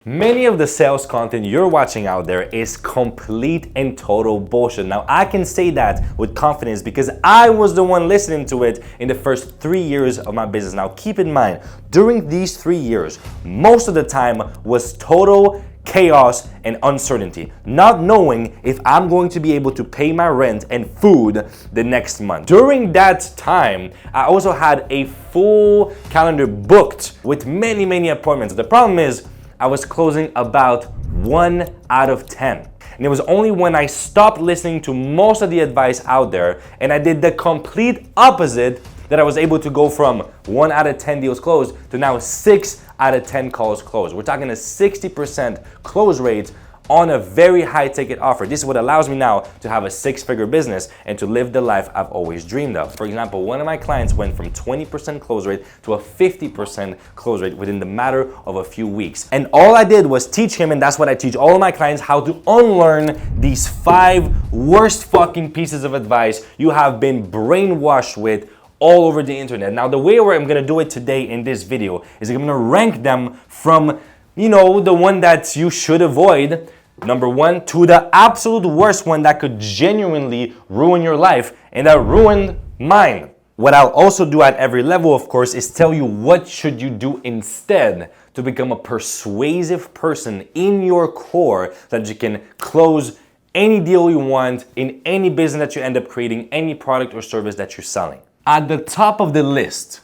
Many of the sales content you're watching out there is complete and total bullshit. Now, I can say that with confidence because I was the one listening to it in the first 3 years of my business. Now, keep in mind, during these 3 years, most of the time was total chaos and uncertainty, not knowing if I'm going to be able to pay my rent and food the next month. During that time, I also had a full calendar booked with many appointments. The problem is, I was closing about 1 out of 10. And it was only when I stopped listening to most of the advice out there and I did the complete opposite that I was able to go from 1 out of 10 deals closed to now 6 out of 10 calls closed. We're talking a 60% close rate on a very high ticket offer. This is what allows me now to have a 6-figure business and to live the life I've always dreamed of. For example, one of my clients went from 20% close rate to a 50% close rate within the matter of a few weeks. And all I did was teach him, and that's what I teach all of my clients, how to unlearn these 5 worst fucking pieces of advice you have been brainwashed with all over the internet. Now, the way where I'm gonna do it today in this video is I'm gonna rank them from, the one that you should avoid, number 1, to the absolute worst one that could genuinely ruin your life, and that ruined mine. What I'll also do at every level, of course, is tell you what should you do instead to become a persuasive person in your core so that you can close any deal you want in any business that you end up creating, any product or service that you're selling. At the top of the list,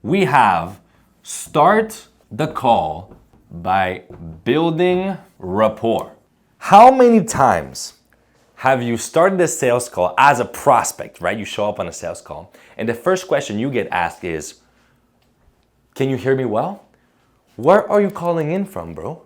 we have start the call by building rapport. How many times have you started a sales call as a prospect, right? You show up on a sales call, and the first question you get asked is, can you hear me well? Where are you calling in from, bro?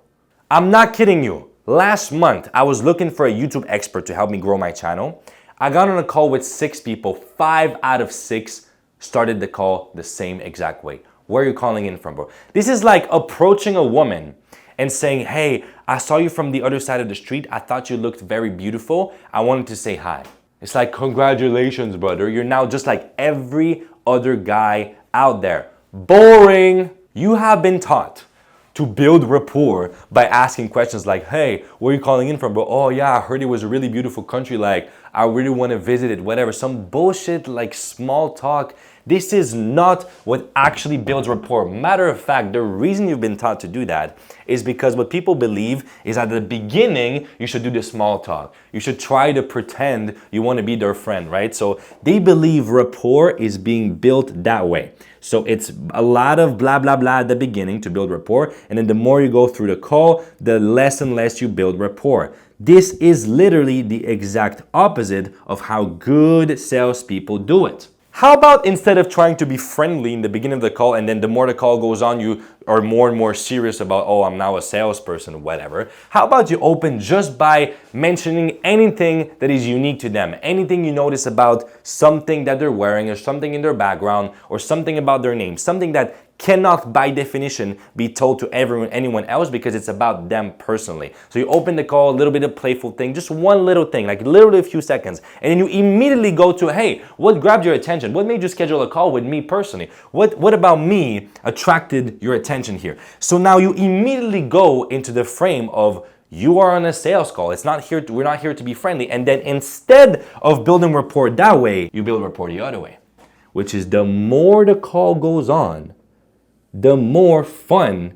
I'm not kidding you. Last month, I was looking for a YouTube expert to help me grow my channel. I got on a call with 6 people. 5 out of 6 started the call the same exact way. Where are you calling in from, bro? This is like approaching a woman and saying, hey, I saw you from the other side of the street. I thought you looked very beautiful. I wanted to say hi. It's like, congratulations, brother. You're now just like every other guy out there. Boring. You have been taught to build rapport by asking questions like, hey, where are you calling in from, bro? Oh yeah, I heard it was a really beautiful country. Like, I really want to visit it, whatever. Some bullshit like small talk. This is not what actually builds rapport. Matter of fact, the reason you've been taught to do that is because what people believe is at the beginning, you should do the small talk. You should try to pretend you want to be their friend, right? So they believe rapport is being built that way. So it's a lot of blah, blah, blah at the beginning to build rapport. And then the more you go through the call, the less and less you build rapport. This is literally the exact opposite of how good salespeople do it. How about instead of trying to be friendly in the beginning of the call and then the more the call goes on, you are more and more serious about, oh, I'm now a salesperson, whatever. How about you open just by mentioning anything that is unique to them, anything you notice about something that they're wearing or something in their background or something about their name, something that cannot by definition be told to anyone else because it's about them personally. So you open the call, a little bit of playful thing, just one little thing, like literally a few seconds. And then you immediately go to, hey, what grabbed your attention? What made you schedule a call with me personally? What about me attracted your attention here? So now you immediately go into the frame of, you are on a sales call. We're not here to be friendly. And then instead of building rapport that way, you build rapport the other way, which is the more the call goes on, the more fun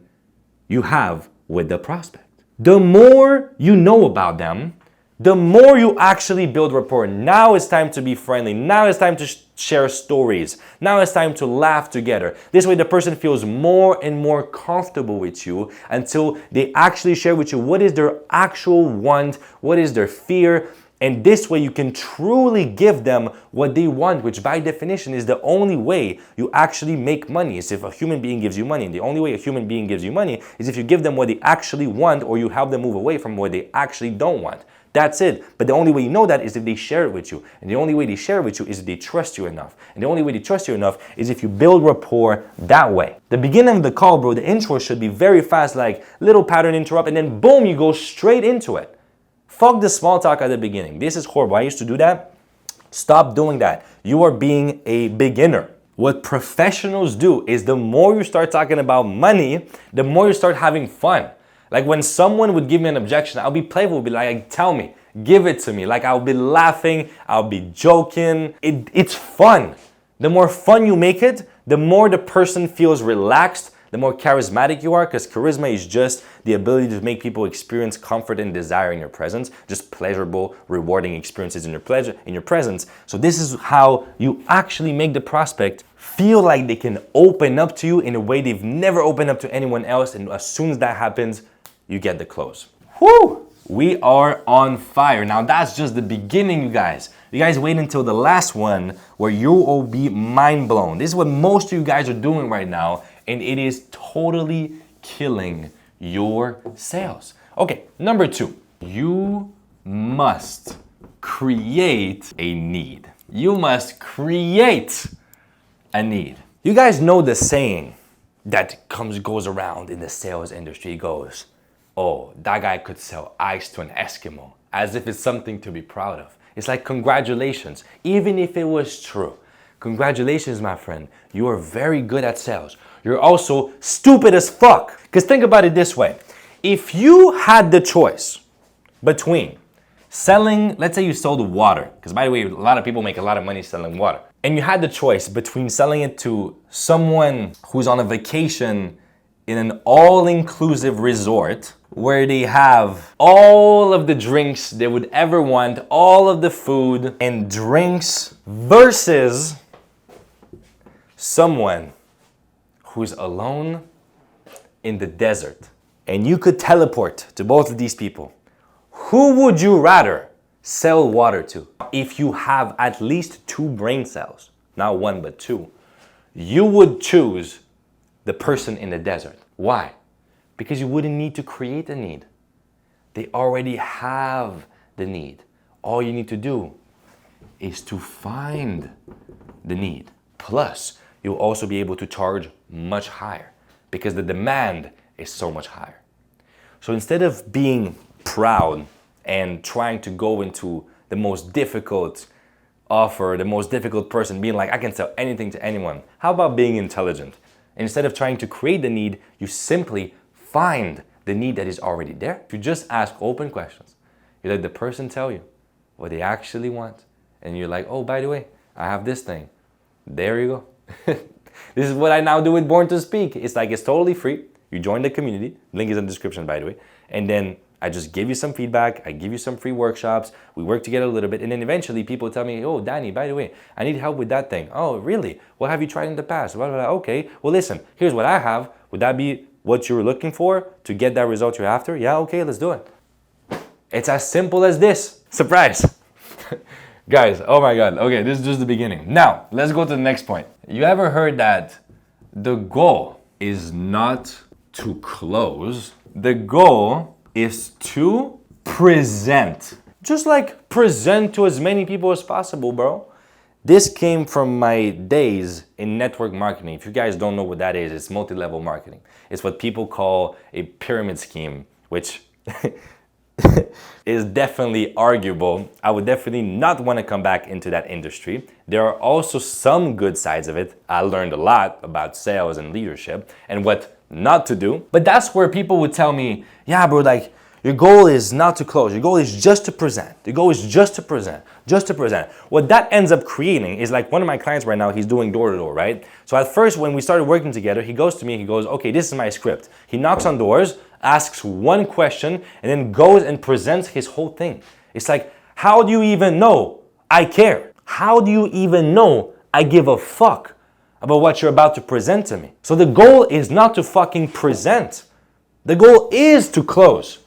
you have with the prospect. The more you know about them, the more you actually build rapport. Now it's time to be friendly. Now it's time to share stories. Now it's time to laugh together. This way the person feels more and more comfortable with you until they actually share with you what is their actual want, what is their fear. And this way you can truly give them what they want, which by definition is the only way you actually make money, is if a human being gives you money. And the only way a human being gives you money is if you give them what they actually want or you help them move away from what they actually don't want. That's it. But the only way you know that is if they share it with you. And the only way they share it with you is if they trust you enough. And the only way they trust you enough is if you build rapport that way. The beginning of the call, bro, the intro should be very fast, like little pattern interrupt, and then boom, you go straight into it. Fuck the small talk at the beginning. This is horrible. I used to do that. Stop doing that. You are being a beginner. What professionals do is the more you start talking about money, the more you start having fun. Like when someone would give me an objection, I'll be playful, be like, tell me, give it to me. Like I'll be laughing, I'll be joking. It's fun. The more fun you make it, the more the person feels relaxed, the more charismatic you are, because charisma is just the ability to make people experience comfort and desire in your presence, just pleasurable, rewarding experiences in your presence. So this is how you actually make the prospect feel like they can open up to you in a way they've never opened up to anyone else, and as soon as that happens, you get the close. Whoo! We are on fire. Now that's just the beginning, you guys. You guys wait until the last one where you will be mind blown. This is what most of you guys are doing right now, and it is totally killing your sales. Okay, number 2, you must create a need. You must create a need. You guys know the saying that goes around in the sales industry. It goes, oh, that guy could sell ice to an Eskimo, as if it's something to be proud of. It's like, congratulations, even if it was true. Congratulations, my friend. You are very good at sales. You're also stupid as fuck. Because think about it this way. If you had the choice between selling, let's say you sold water, because by the way, a lot of people make a lot of money selling water. And you had the choice between selling it to someone who's on a vacation in an all-inclusive resort where they have all of the drinks they would ever want, all of the food and drinks, versus someone who's alone in the desert. And you could teleport to both of these people. Who would you rather sell water to? If you have at least 2 brain cells, not 1 but 2, you would choose the person in the desert. Why? Because you wouldn't need to create a need. They already have the need. All you need to do is to find the need. Plus, you'll also be able to charge much higher because the demand is so much higher. So instead of being proud and trying to go into the most difficult offer, the most difficult person, being like, I can sell anything to anyone. How about being intelligent? Instead of trying to create the need, you simply find the need that is already there. If you just ask open questions, you let the person tell you what they actually want. And you're like, oh, by the way, I have this thing. There you go. This is what I now do with Born to Speak. It's like, it's totally free. You join the community. Link is in the description, by the way. And then I just give you some feedback. I give you some free workshops. We work together a little bit. And then eventually people tell me, oh, Danny, by the way, I need help with that thing. Oh, really? What have you tried in the past? Blah, blah, blah. Okay, well, listen, here's what I have. Would that be what you were looking for to get that result you're after? Yeah, okay, let's do it. It's as simple as this. Surprise. Guys, oh my God. Okay, this is just the beginning. Now, let's go to the next point. You ever heard that the goal is not to close? The goal is to present. Just like present to as many people as possible, bro. This came from my days in network marketing. If you guys don't know what that is, it's multi-level marketing. It's what people call a pyramid scheme, which is definitely arguable. I would definitely not want to come back into that industry. There are also some good sides of it. I learned a lot about sales and leadership and what not to do. But that's where people would tell me, yeah, bro, like, your goal is not to close. Your goal is just to present. Your goal is just to present, just to present. What that ends up creating is like one of my clients right now, he's doing door-to-door, right? So at first, when we started working together, he goes to me, he goes, okay, this is my script. He knocks on doors, asks one question, and then goes and presents his whole thing. It's like, how do you even know I care? How do you even know I give a fuck about what you're about to present to me? So the goal is not to fucking present. The goal is to close.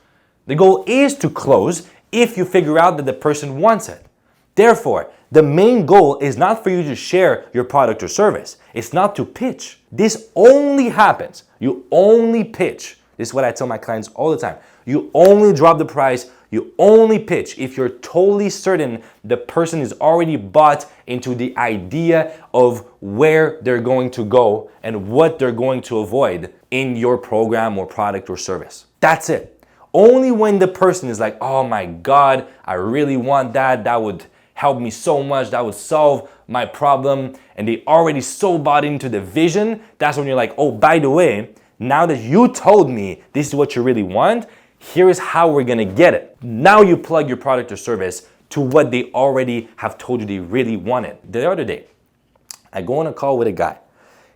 The goal is to close if you figure out that the person wants it. Therefore, the main goal is not for you to share your product or service. It's not to pitch. This only happens. You only pitch. This is what I tell my clients all the time. You only drop the price. You only pitch if you're totally certain the person is already bought into the idea of where they're going to go and what they're going to avoid in your program or product or service. That's it. Only when the person is like, oh my God, I really want that. That would help me so much. That would solve my problem. And they already so bought into the vision. That's when you're like, oh, by the way, Now that you told me this is what you really want, here is how we're gonna get it. Now you plug your product or service to what they already have told you they really wanted. The other day, I go on a call with a guy.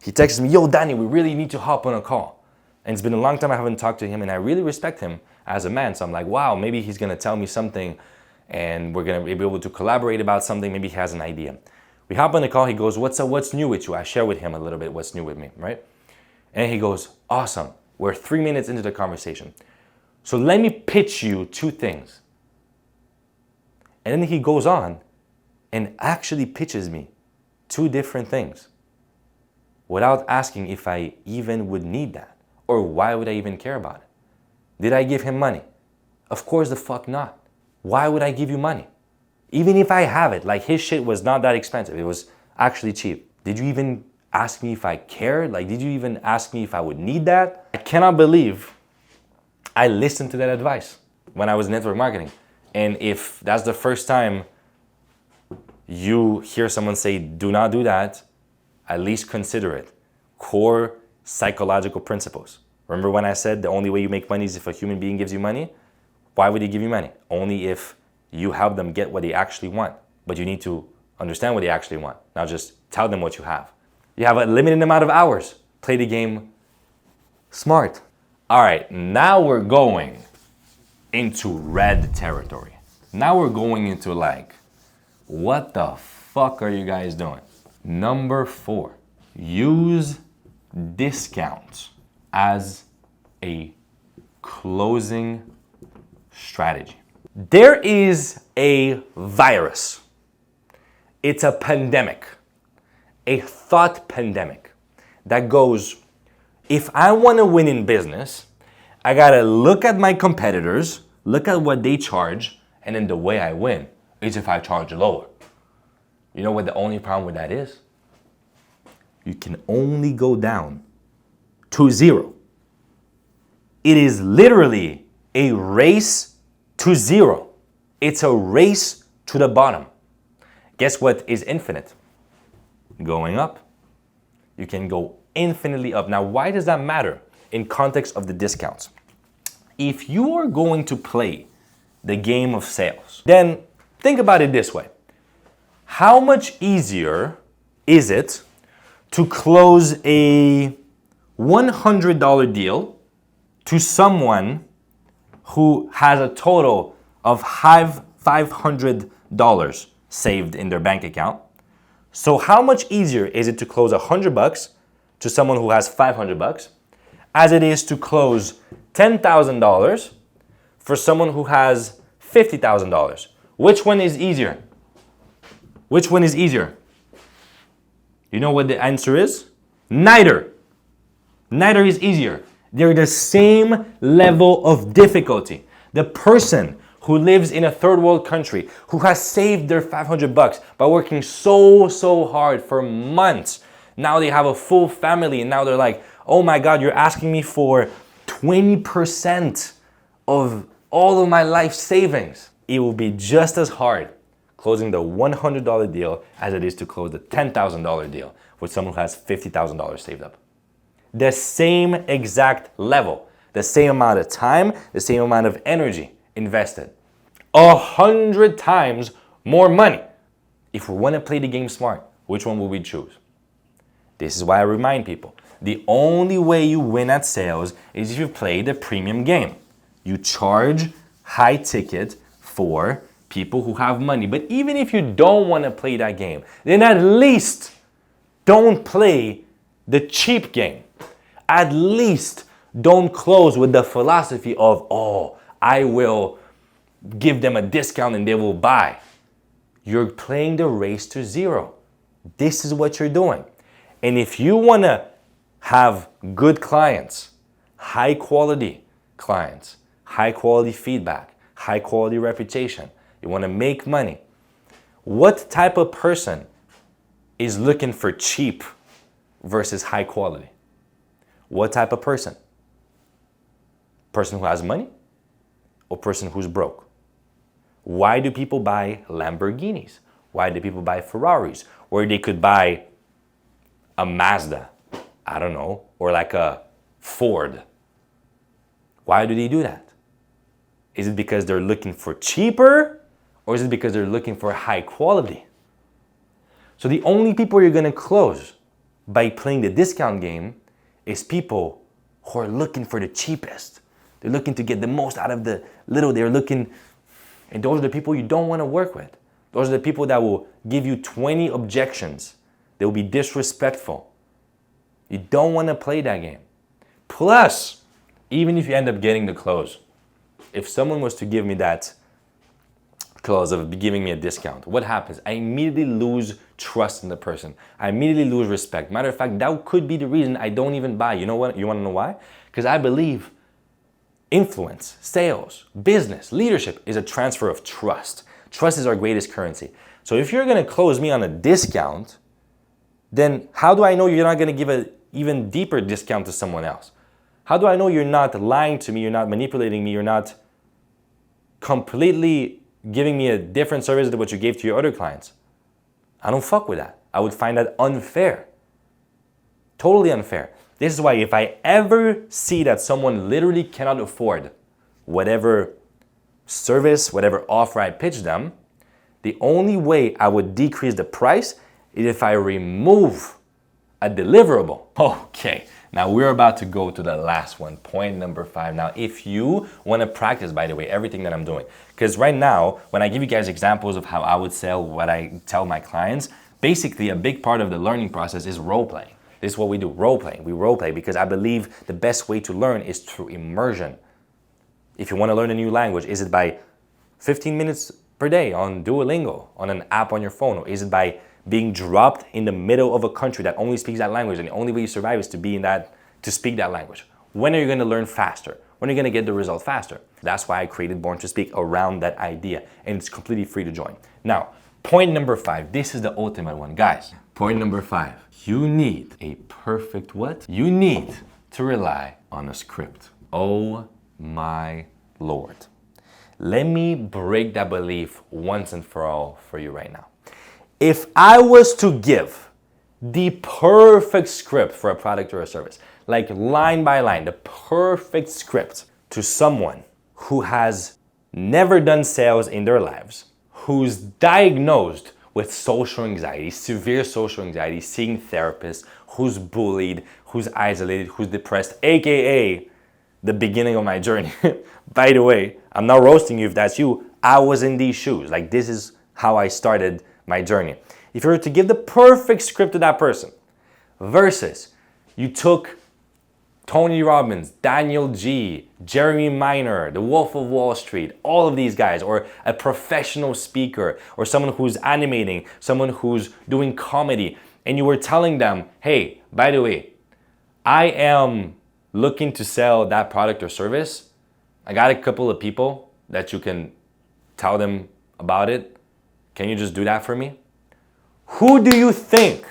He texts me, yo, Danny, we really need to hop on a call. And it's been a long time I haven't talked to him, and I really respect him as a man. So I'm like, wow, maybe he's gonna tell me something and we're gonna be able to collaborate about something. Maybe he has an idea. We hop on the call, he goes, what's up, what's new with you? I share with him a little bit what's new with me, right? And he goes, awesome. We're 3 minutes into the conversation. So let me pitch you 2 things. And then he goes on and actually pitches me 2 different things without asking if I even would need that or why would I even care about it. Did I give him money? Of course the fuck not. Why would I give you money? Even if I have it, like his shit was not that expensive. It was actually cheap. Did you even ask me if I cared? Like, did you even ask me if I would need that? I cannot believe I listened to that advice when I was in network marketing. And if that's the first time you hear someone say, do not do that, at least consider it. Core psychological principles. Remember when I said the only way you make money is if a human being gives you money? Why would he give you money? Only if you help them get what they actually want. But you need to understand what they actually want. Now just tell them what you have. You have a limited amount of hours. Play the game smart. All right, now we're going into red territory. Now we're going into like, what the fuck are you guys doing? Number 4, use discounts as a closing strategy. There is a virus. It's a pandemic, a thought pandemic that goes, if I want to win in business, I gotta look at my competitors, look at what they charge, and then the way I win is if I charge lower. You know what the only problem with that is? You can only go down to 0. It is literally a race to 0. It's a race to the bottom. Guess what is infinite? Going up. You can go infinitely up. Now, why does that matter in context of the discounts? If you are going to play the game of sales, then think about it this way. How much easier is it to close a $100 deal to someone who has a total of $500 saved in their bank account? So how much easier is it to close $100 to someone who has $500 as it is to close $10,000 for someone who has $50,000? Which one is easier? Which one is easier? You know what the answer is? Neither. Neither is easier. They're the same level of difficulty. The person who lives in a third world country, who has saved their $500 by working so hard for months. Now they have a full family and now they're like, oh my God, you're asking me for 20% of all of my life savings. It will be just as hard closing the $100 deal as it is to close the $10,000 deal with someone who has $50,000 saved up. The same exact level, the same amount of time, the same amount of energy invested. 100 times more money. If we want to play the game smart, which one will we choose? This is why I remind people, the only way you win at sales is if you play the premium game. You charge high ticket for people who have money. But even if you don't want to play that game, then at least don't play the cheap game. At least don't close with the philosophy of, oh, I will give them a discount and they will buy. You're playing the race to 0. This is what you're doing. And if you want to have good clients, high quality clients, high quality feedback, high quality reputation, you want to make money, what type of person is looking for cheap versus high quality? What type of person? Person who has money or person who's broke? Why do people buy Lamborghinis? Why do people buy Ferraris? Or they could buy a Mazda, I don't know, or like a afford. Why do they do that? Is it because they're looking for cheaper, or is it because they're looking for high quality? So the only people you're gonna close by playing the discount game is people who are looking for the cheapest. They're looking to get the most out of the little. And those are the people you don't wanna work with. Those are the people that will give you 20 objections. They will be disrespectful. You don't wanna play that game. Plus, even if you end up getting the close, if someone was to give me that clause of giving me a discount, what happens? I immediately lose trust in the person. I immediately lose respect. Matter of fact, that could be the reason I don't even buy. You know what? You want to know why? Because I believe influence, sales, business, leadership is a transfer of trust. Trust is our greatest currency. So if you're going to close me on a discount, then how do I know you're not going to give an even deeper discount to someone else? How do I know you're not lying to me, you're not manipulating me, you're not completely giving me a different service than what you gave to your other clients? I don't fuck with that. I would find that unfair. Totally unfair. This is why if I ever see that someone literally cannot afford whatever service, whatever offer I pitch them, the only way I would decrease the price is if I remove a deliverable. Okay. Now we're about to go to the last one, point number 5. Now, if you want to practice, by the way, everything that I'm doing, because right now, when I give you guys examples of how I would sell what I tell my clients, basically a big part of the learning process is role playing. This is what we do, role playing. We role play because I believe the best way to learn is through immersion. If you want to learn a new language, is it by 15 minutes per day on Duolingo, on an app on your phone, or is it by being dropped in the middle of a country that only speaks that language, and the only way you survive is to speak that language? When are you going to learn faster? When are you going to get the result faster? That's why I created Born to Speak, around that idea, and it's completely free to join. Now, point number 5, this is the ultimate one, guys. Point number 5, you need a perfect what? You need to rely on a script. Oh my Lord. Let me break that belief once and for all for you right now. If I was to give the perfect script for a product or a service, like line by line, the perfect script to someone who has never done sales in their lives, who's diagnosed with social anxiety, severe social anxiety, seeing therapists, who's bullied, who's isolated, who's depressed, aka the beginning of my journey. By the way, I'm not roasting you if that's you. I was in these shoes. Like, this is how I started my journey. If you were to give the perfect script to that person versus you took Tony Robbins, Daniel G, Jeremy Minor, the Wolf of Wall Street, all of these guys, or a professional speaker, or someone who's animating, someone who's doing comedy, and you were telling them, hey, by the way, I am looking to sell that product or service. I got a couple of people that you can tell them about it. Can you just do that for me? Who do you think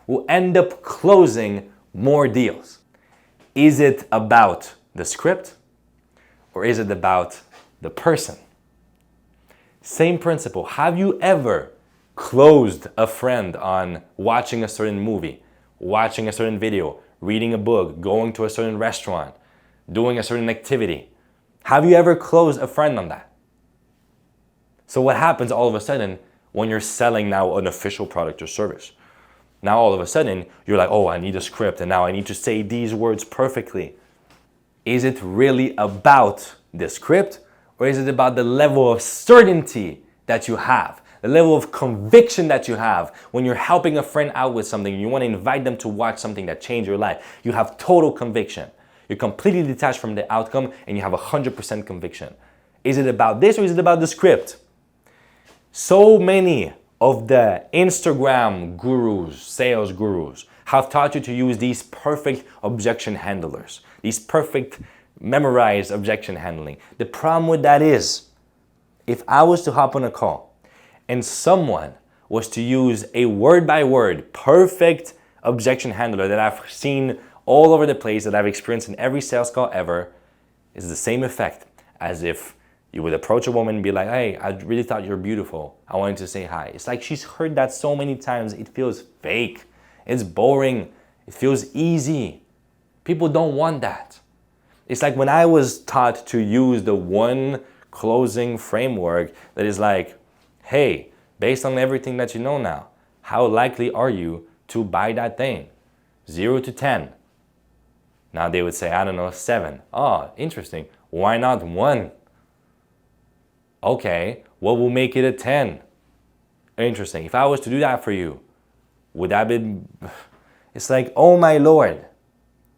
will end up closing more deals? Is it about the script, or is it about the person? Same principle. Have you ever closed a friend on watching a certain movie, watching a certain video, reading a book, going to a certain restaurant, doing a certain activity? Have you ever closed a friend on that? So what happens all of a sudden when you're selling now an official product or service? Now all of a sudden you're like, oh, I need a script and now I need to say these words perfectly. Is it really about the script, or is it about the level of certainty that you have, the level of conviction that you have when you're helping a friend out with something and you want to invite them to watch something that changed your life? You have total conviction. You're completely detached from the outcome and you have 100% conviction. Is it about this, or is it about the script? So many of the Instagram gurus, sales gurus, have taught you to use these perfect objection handlers, these perfect memorized objection handling. The problem with that is, if I was to hop on a call and someone was to use a word by word perfect objection handler that I've seen all over the place, that I've experienced in every sales call ever, is the same effect as if you would approach a woman and be like, hey, I really thought you're beautiful. I wanted to say hi. It's like she's heard that so many times, it feels fake. It's boring. It feels easy. People don't want that. It's like when I was taught to use the one closing framework that is like, hey, based on everything that you know now, how likely are you to buy that thing? 0 to 10. Now they would say, I don't know, 7. Oh, interesting. Why not 1? Okay, what will make it a 10? Interesting. If I was to do that for you, would that be... It's like, oh my Lord,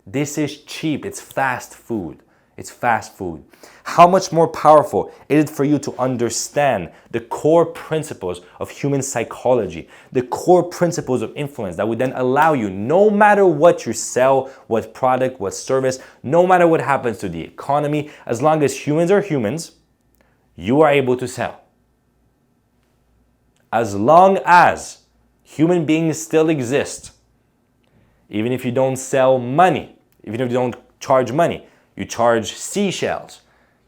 this is cheap. It's fast food. It's fast food. How much more powerful is it for you to understand the core principles of human psychology, the core principles of influence that would then allow you, no matter what you sell, what product, what service, no matter what happens to the economy, as long as humans are humans, you are able to sell. As long as human beings still exist, even if you don't sell money, even if you don't charge money, you charge seashells,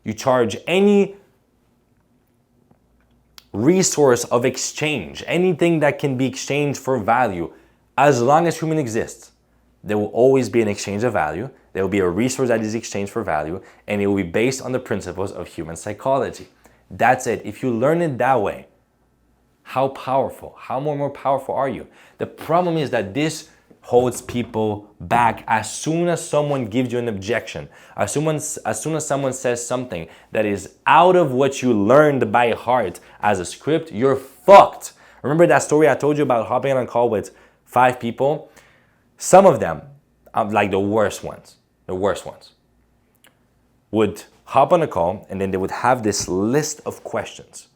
you charge any resource of exchange, anything that can be exchanged for value. As long as human exists, there will always be an exchange of value, there will be a resource that is exchanged for value, and it will be based on the principles of human psychology. That's it. If you learn it that way, how powerful, how more powerful are you? The problem is that this holds people back. As soon as someone gives you an objection, as soon as someone says something that is out of what you learned by heart as a script, you're fucked. Remember that story I told you about hopping on a call with 5 people? Some of them, like the worst ones, would hop on a call and then they would have this list of questions.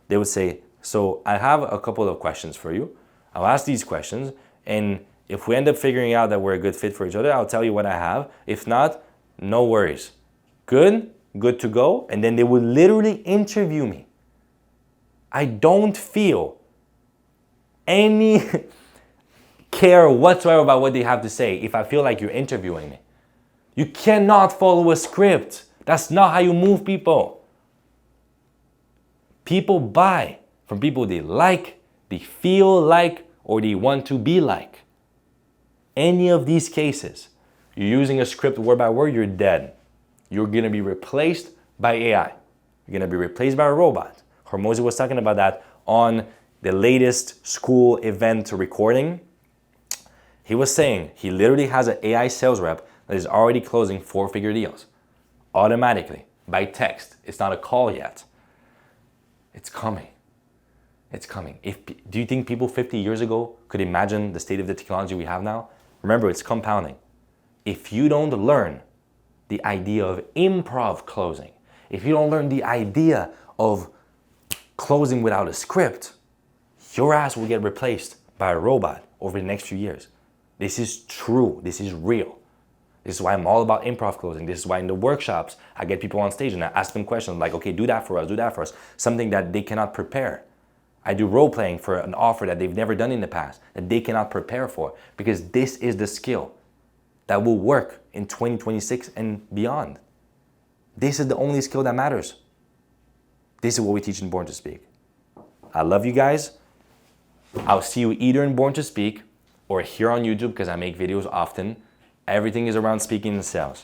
They would say, so I have a couple of questions for you. I'll ask these questions, and if we end up figuring out that we're a good fit for each other, I'll tell you what I have. If not, no worries. Good to go. And then they would literally interview me. I don't feel any care whatsoever about what they have to say if I feel like you're interviewing me. You cannot follow a script. That's not how you move people. People buy from people they like, they feel like, or they want to be like. Any of these cases, you're using a script word by word, you're dead. You're going to be replaced by AI. You're going to be replaced by a robot. Hormozy was talking about that on the latest Skool event recording. He was saying he literally has an AI sales rep that is already closing 4-figure deals automatically by text. It's not a call yet. It's coming. It's coming. Do you think people 50 years ago could imagine the state of the technology we have now? Remember, it's compounding. If you don't learn the idea of improv closing, if you don't learn the idea of closing without a script, your ass will get replaced by a robot over the next few years. This is true. This is real. This is why I'm all about improv closing. This is why in the workshops, I get people on stage and I ask them questions like, okay, do that for us, something that they cannot prepare. I do role playing for an offer that they've never done in the past, that they cannot prepare for, because this is the skill that will work in 2026 and beyond. This is the only skill that matters. This is what we teach in Born to Speak. I love you guys. I'll see you either in Born to Speak or here on YouTube because I make videos often. Everything is around speaking and sales.